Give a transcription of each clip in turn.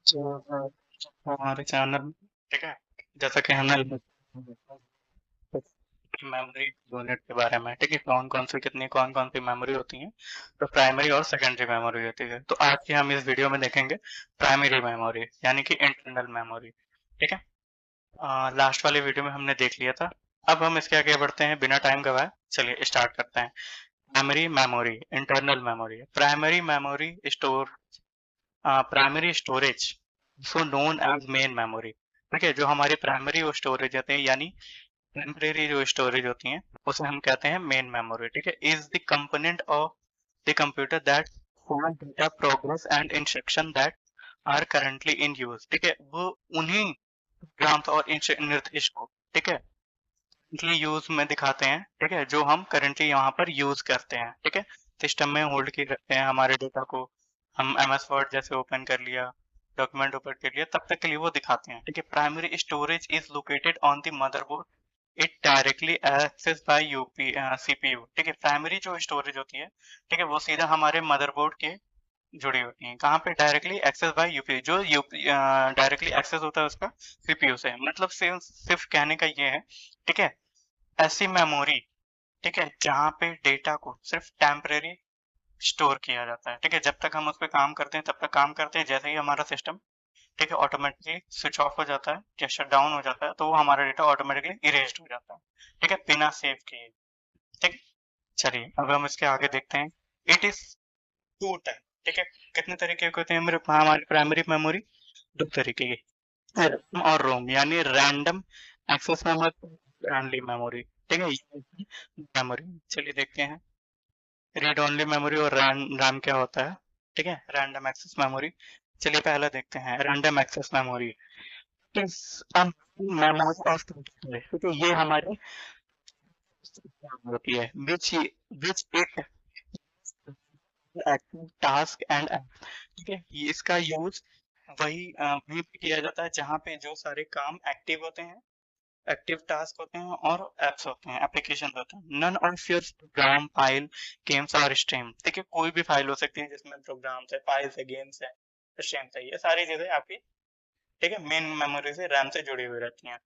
जो हमारे चैनल, ठीक है, जैसा कि हमने मेमोरी यूनिट के बारे में, ठीक है, कौन कौन सी कितनी कौन कौन सी मेमोरी होती है, तो प्राइमरी और सेकेंडरी मेमोरी होती है। तो आज की हम इस वीडियो में देखेंगे प्राइमरी मेमोरी यानी कि इंटरनल मेमोरी, ठीक है। लास्ट वाले वीडियो में हमने देख लिया था। अब हम इसके आगे बढ़ते हैं बिना टाइम गवाए, चलिए स्टार्ट करते हैं। Primary memory, internal memory, primary memory store, primary storage so known as main memory, ठीक है। जो हमारी प्राइमरी स्टोरेज होते हैं यानी टेम्परेरी जो स्टोरेज होती हैं उसे हम कहते हैं मेन मेमोरी, ठीक है। Is the component of the computer that hold data progress and instruction that are currently in use, ठीक है। वो उन्हीं प्रोग्राम्स और निर्देश को, ठीक है, करंटली यूज में दिखाते हैं, ठीक है, जो हम करंटली यहाँ पर यूज करते हैं, ठीक है। सिस्टम में होल्ड की रखते हैं हमारे डेटा को। हम एमएस वर्ड जैसे ओपन कर लिया, डॉक्यूमेंट ओपन कर लिया, तब तक के लिए वो दिखाते हैं, ठीक है। Primary storage is located on the motherboard, it directly access by UP CPU, ठीक है। प्राइमरी जो स्टोरेज होती है, ठीक है, वो सीधा हमारे मदरबोर्ड के जुड़ी होती हैं। कहाँ पे? डायरेक्टली एक्सेस बाय यूपी, जो यूपी डायरेक्टली एक्सेस होता है उसका सीपीयू से। मतलब सिर्फ कहने का ये है, ठीक है, ऐसी मेमोरी, ठीक है, जहाँ पे डेटा को सिर्फ टेम्परेरी स्टोर किया जाता है, ठीक है। जब तक हम उस पर काम करते हैं तब तक काम करते हैं, जैसे ही हमारा सिस्टम, ठीक है, ऑटोमेटिकली स्विच ऑफ हो जाता है या शट डाउन हो जाता है, तो वो हमारा डेटा ऑटोमेटिकली इरेज्ड हो जाता है, ठीक है, बिना सेव किए, ठीक। चलिए अब हम इसके आगे देखते हैं। इट इज टू टाइप, ठीक है। कितने तरीके के होते हैं मेरे हमारी प्राइमरी मेमोरी? दो तरीके की, रैम और रोम, यानी रैंडम एक्सेस मेमोरी, रैंडली मेमोरी, ठीक है, मेमोरी। चलिए देखते हैं रीड ओनली मेमोरी और रैम रैम क्या होता है, ठीक है, रैंडम एक्सेस मेमोरी। चलिए पहले देखते हैं रैंडम एक्सेस मेमोरी। इस मेमोरी ऑफ कंप्यूटर, ठीक है, ये हमारी होती है which it active task and, ठीक है, ये इसका यूज वहीं पे किया जाता है जहाँ पे जो सारे काम एक्टिव होते हैं, एक्टिव टास्क होते हैं और एप्स होते हैं, एप्लीकेशन होते हैं। None of your program file games और स्ट्रीम, ठीक है, कोई भी फाइल हो सकती है जिसमें प्रोग्राम्स है, फाइल्स है, गेम्स है, स्ट्रीम्स है, ये सारी चीजें आपकी, ठीक है, मेन मेमोरी से रैम से जुड़ी हुई रहती हैं।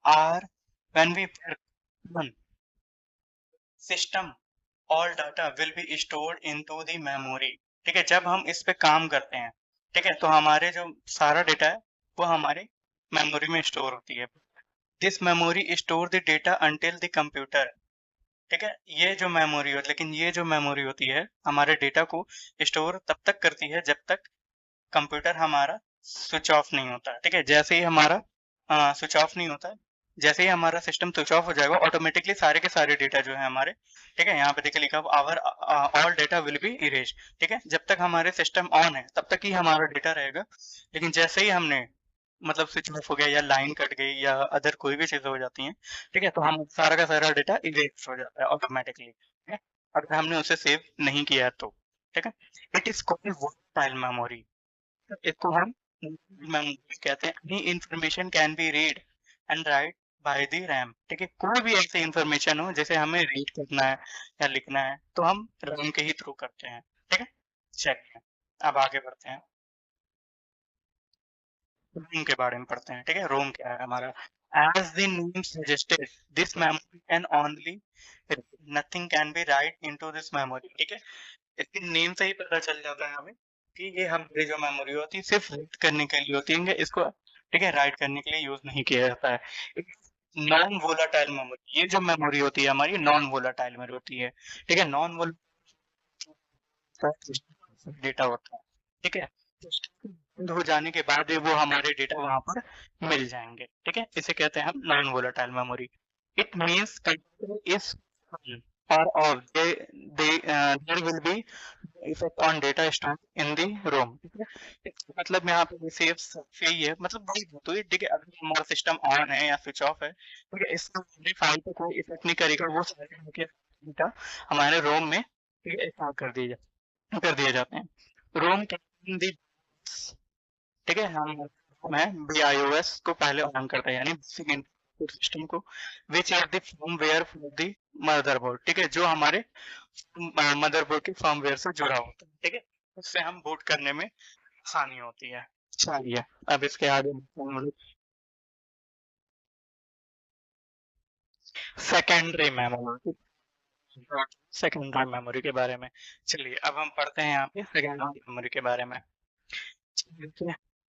Or when we system all data will be stored into the memory, ठीक है। जब हम इस पे काम करते हैं, ठीक है, तो हमारे जो सारा डेटा है वो हमारे मेमोरी में स्टोर होती है। This memory store the data until the computer, ठीक है, ये जो मेमोरी हो लेकिन ये जो मेमोरी होती है हमारे डेटा को स्टोर तब तक करती है जब तक कंप्यूटर हमारा स्विच ऑफ नहीं होता, ठीक है। जैसे ही हमारा स्विच ऑफ नहीं होता, जैसे ही हमारा सिस्टम स्विच ऑफ हो जाएगा, ऑटोमेटिकली सारे के सारे डेटा जो है हमारे, ठीक है, यहाँ पे देखिए लिखा हुआ our all data will be erase, ठीक है। जब तक हमारे सिस्टम ऑन है तब तक ही हमारा डेटा रहेगा, लेकिन जैसे ही हमने मतलब स्विच ऑफ हो गया या लाइन कट गई या अदर कोई भी चीजें हो जाती हैं, ठीक है, तो हम सारा का सारा डेटा इरेज हो जाता है ऑटोमेटिकली, ठीक है, अगर हमने उसे सेव नहीं किया है तो, ठीक है। It is called volatile memory, इसको हम मेमोरी कहते हैं। Any information can be read and right by the RAM, ठीक है, कोई भी ऐसी इंफॉर्मेशन हो जैसे हमें रीड करना है या लिखना है तो हम रैम के ही थ्रू करते हैं, ठीक है। चलिए अब आगे बढ़ते हैं, रोम के बारे में पढ़ते हैं, ठीक है। रोम क्या है हमारा? As the name suggested this memory can only, nothing can be write into this memory, ठीक है। इसके नेम से ही पता चल जाता है हमें कि ये हमारी जो मेमोरी होती है सिर्फ रीड करने के लिए होती है, इसको, ठीक है, राइट करने के लिए यूज नहीं किया जाता है। नॉन वोलाटाइल मेमोरी, ये जो मेमोरी होती है हमारी नॉन वोलाटाइल मेमोरी होती है, ठीक है। नॉन वोलाटाइल डेटा होता है, ठीक है, बंद हो जाने के बाद वो हमारे डेटा वहां पर मिल जाएंगे, ठीक है, इसे कहते हैं हम non volatile memory. It means computer is or off, there will be effect on data stored in the ROM, ठीक है। मतलब यहाँ पे सेव यही है, मतलब वही बात हुई, ठीक है। अगर हमारा सिस्टम ऑन है या स्विच ऑफ है, ठीक है, इससे हमारी फाइल पे कोई इफेक्ट नहीं करेगा, वो सारे डेटा हमारे रोम में, ठीक है, स्टोर कर दिए जाते हैं। रोम कंटेन दी, ठीक है, हम है BIOS को पहले ऑन करता है यानी बेसिक इनपुट सिस्टम को, which are the firmware for the motherboard, ठीक है, जो हमारे मदरबोर्ड के फर्मवेयर से जुड़ा होता है, ठीक है, उससे हम बूट करने में आसानी होती है। चलिए अब इसके आगे सेकेंडरी मेमोरी, सेकेंडरी मेमोरी के बारे में। चलिए अब हम पढ़ते हैं यहाँ पे सेकेंडरी मेमोरी के बारे में।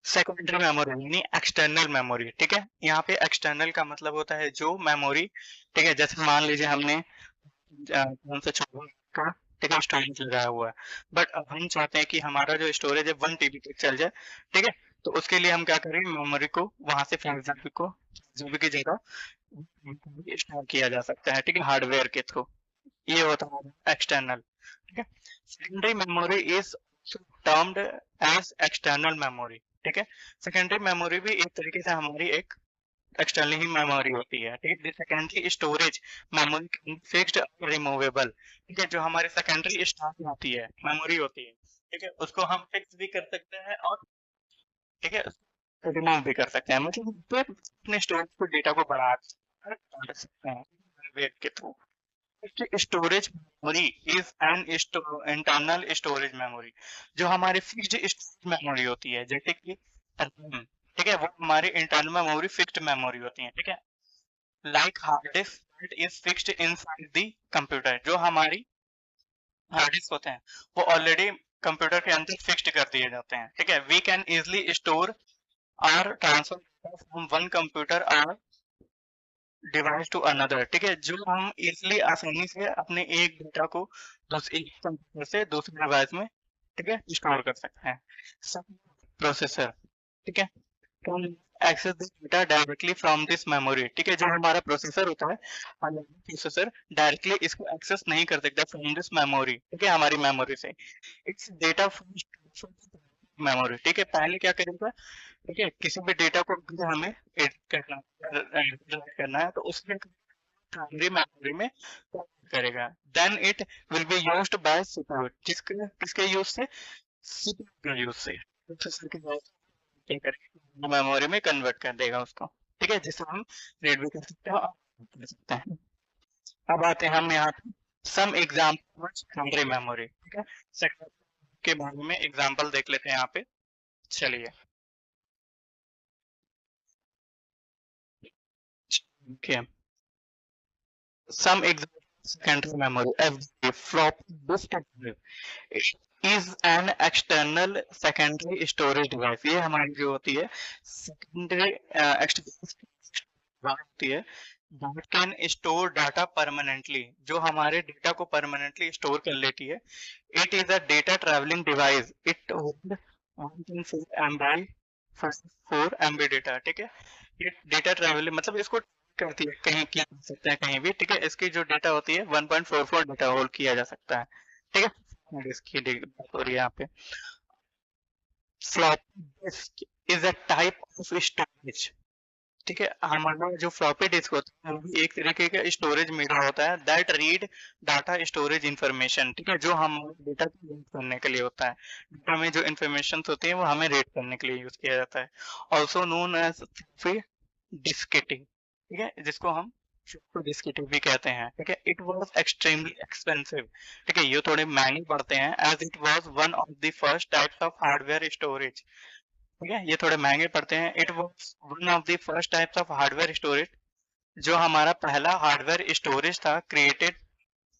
सेकेंडरी मेमोरी यानी एक्सटर्नल मेमोरी, ठीक है। यहाँ पे एक्सटर्नल का मतलब होता है जो मेमोरी, ठीक है, जैसे मान लीजिए हमने कौन सा 24 का, ठीक है, स्टोरेज लगाया हुआ है, बट अब हम चाहते हैं कि हमारा जो स्टोरेज है 1 TB तक चल जाए, ठीक है। तो उसके लिए हम क्या करेंगे, मेमोरी को वहां से 5 GB को जीबी की जगह स्टोर किया जा सकता है, ठीक है, हार्डवेयर के थ्रू। ये होता है एक्सटर्नल, ठीक है। Secondary memory is termed as external memory, ठीक है। सेकेंडरी मेमोरी भी एक तरीके से हमारी एक एक्सटर्नल ही मेमोरी होती है, ठीक है। Secondary storage memory fixed removable, ठीक है। जो हमारी सेकेंडरी स्टोरेज होती है, मेमोरी होती है, ठीक है, उसको हम फिक्स भी कर सकते हैं और, ठीक है, रिमूव भी कर सकते हैं, मतलब पे अपने स्टोरेज को, डेटा को बढ़ा सकते हैं वेब के through. Storage memory is an internal storage memory, जो हमारी फिक्स्ड स्टोरेज मेमोरी होती है, जैसे कि RAM, ठीक है, वो हमारी इंटरनल मेमोरी फिक्स्ड मेमोरी होती है, ठीक है। Like hard disk is fixed inside the computer, जो हमारी हार्ड डिस्क होते हैं वो ऑलरेडी कंप्यूटर के अंदर फिक्स्ड कर दिए जाते हैं, ठीक है। We can easily store or transfer from one computer or device to another, ठीक है, जो हम इजिली आसानी से अपने एक डेटा को एक कंप्यूटर से दूसरे डिवाइस में, ठीक है, स्टोर कर सकते हैं। प्रोसेसर, ठीक है, can access this data directly from this memory, ठीक है, जो हमारा प्रोसेसर होता है, हमारा प्रोसेसर डायरेक्टली इसको एक्सेस नहीं कर सकता फ्रॉम दिस मेमोरी, ठीक है, हमारी मेमोरी से। इट्स डेटा मेमोरी, ठीक है, पहले क्या करेगा, ठीक है, किसी भी डेटा को अगर हमें एडिट करना है तो उसके प्राइमरी मेमोरी में करेगा, then it will be used by CPU, किसके किसके यूज से, सीपीयू के यूज से, प्रोसेसर के यूज से क्या करेगा, मेमोरी में कन्वर्ट कर देगा उसको, ठीक है, जिसे हम रीड भी कर सकते हैं और कर सकते हैं। अब आते हैं हम यहाँ पे सम एग्जाम्पल सेकेंडरी मेमोरी, ठीक है, सेकेंडरी के बारे में एग्जाम्पल देख लेते हैं यहाँ पे। चलिए, okay, some example secondary memory FD floppy disk drive is an external secondary storage device, ये हमारी जो होती है secondary external होती है that can store data permanently, जो हमारे डेटा को परमानेंटली स्टोर कर लेती है। It is a data traveling device, it holds 1.4 MB 4 MB data, ठीक है। ये डेटा ट्रैवल मतलब इसको करती है, कहीं किया जा सकता है कहीं भी, ठीक है। इसकी जो डेटा होती है 1.44 डेटा होल्ड किया जा सकता है, ठीक है। इसकी बात हो रही है यहाँ पे। Floppy disk is a type of storage, ठीक है, हमारा जो फ्लॉपी डिस्क होता है वो भी एक तरीके का स्टोरेज मीडिया होता है that read data storage information, ठीक है, जो हम डेटा को रीड करने के लिए होता है। डेटा में जो इंफॉर्मेशन होती है वो हमें रीड करने के लिए यूज किया जाता है। ऑल्सो नोन एज डिस्केटिंग, ठीक है, जिसको हम डिस्केटिंग भी कहते हैं, ठीक है। इट वाज एक्सट्रीमली एक्सपेंसिव, ठीक है, ये थोड़े महंगे पड़ते हैं as it was one of the first types of hardware storage, ठीक है, ये थोड़े महंगे पड़ते हैं। It was one of the first types of hardware storage, जो हमारा पहला हार्डवेयर स्टोरेज था क्रिएटेड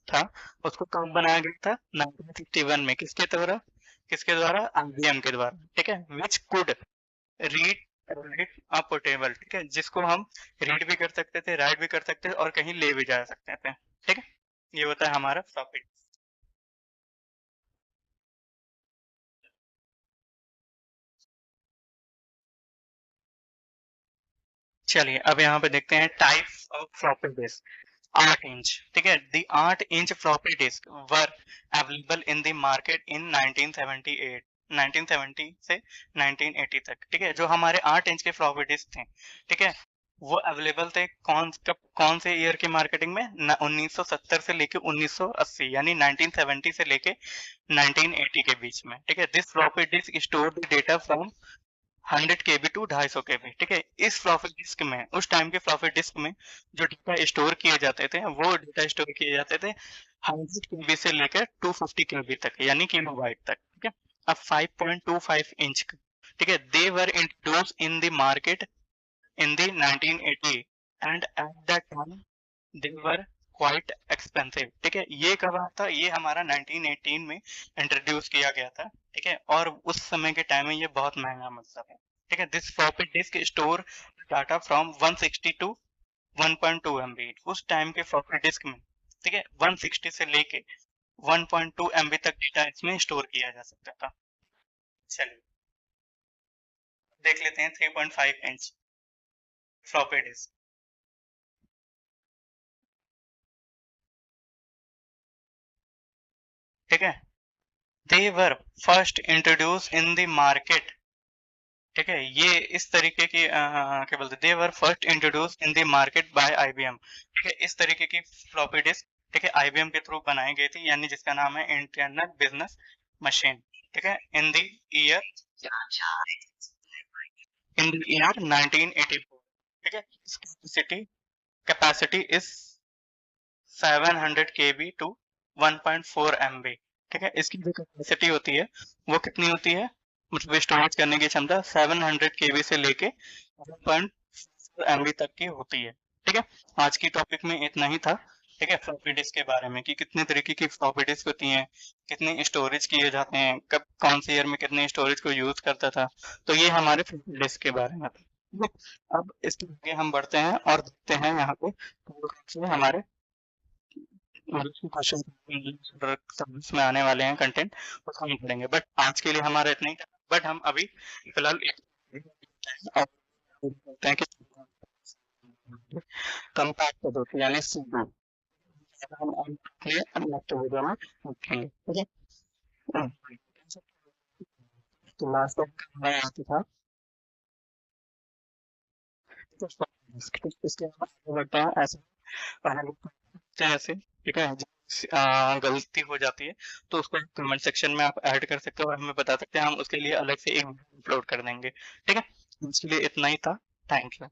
था, उसको कब बनाया गया था, 1961 में, किसके द्वारा, आईबीएम के द्वारा, ठीक है। Which could read write a portable, ठीक है, जिसको हम रीड भी कर सकते थे, राइट भी कर सकते थे और कहीं ले भी जा सकते थे, ठीक है। ये होता है हमारा फ्लॉपी। चलिए अब यहाँ पे देखते हैं types of floppy disk. 8 inch, ठीक है, the 8 inch floppy disk were available in the market इन 1978, 1970 से 1980 तक, ठीक है, जो हमारे 8 इंच के फ्लॉपी डिस्क थे, ठीक है, वो अवेलेबल थे कौन से ईयर की मार्केटिंग में, 1970 से लेके 1980, यानी 1970 से लेके 1980 के बीच में, ठीक है। This floppy disk store the data from 100 KB to 250 KB, ठीक है। इस फ्लॉपी डिस्क में, उस टाइम के फ्लॉपी डिस्क में जो डेटा स्टोर किए जाते थे वो डेटा स्टोर किए जाते थे 100 KB से लेकर 250 KB तक, यानी किलोबाइट तक, ठीक है। अब 5.25 इंच ठीक है, they were introduce in the market in the 1980 and at that time they were quite expensive. ठीक है, ये कब आया था? ये हमारा 1918 में इंट्रोड्यूस किया गया था। ठीक है, और उस समय के टाइम में ये बहुत महंगा मिलता था। ठीक है, this floppy disk store data from 160 to 1.2 MB। उस टाइम के फ्लॉपी डिस्क में, ठीक है, 160 से लेके 1.2 MB तक डेटा इसमें स्टोर किया जा सकता था। चलिए देख लेते हैं 3.5 इंच फ्लॉपी डिस्क। ठीक है, they were first introduce in the market. ठीक है, ये इस तरीके की क्या बोलते, they were first introduce in the market by IBM। ठीक है, इस तरीके की फ्लॉपी डिस्क, ठीक है, IBM के थ्रू बनाई गई थी, यानी जिसका नाम है इंटरनल बिजनेस मशीन। ठीक है, ईयर इन द ईयर 1984। ठीक है, capacity capacity is 700 KB to 1.4 MB। ठीक है, इसकी जो कैपेसिटी होती है वो कितनी होती है, मतलब स्टोरेज करने की क्षमता 700 KB से लेके 1.4 MB तक की होती है। ठीक है, आज की टॉपिक में इतना ही था। ठीक है, फ्लॉपी डिस्क के बारे में कि कितने तरीके की फ्लॉपी डिस्क होती हैं, कितने स्टोरेज किए जाते हैं, कब कौन से ईयर में कितने स्टोरेज को यूज करता था। तो ये हमारे फ्लॉपी डिस्क के बारे में था। ठीक है, अब इसके आगे हम बढ़ते हैं और देखते हैं यहाँ पे कौन कौन से हमारे क्वेश्चन में आने वाले हैं कंटेंट, उसको हम पढ़ेंगे। बट आज के लिए हमारा इतना ही था। बट हम अभी फिलहाल और करते हैं कि कंपैक्ट होती है, यानी सीधे हम अपने नेक्स्ट वीडियो में देखेंगे। ठीक है, तो लास्ट तक मैं आता था तो इसके बाद आगे बढ़ते हैं ऐसे ऐसे। ठीक है, गलती हो जाती है तो उसको कमेंट सेक्शन में आप ऐड कर सकते हो और हमें बता सकते हैं, हम उसके लिए अलग से एक अपलोड कर देंगे। ठीक है, इसके लिए इतना ही था। Thank you.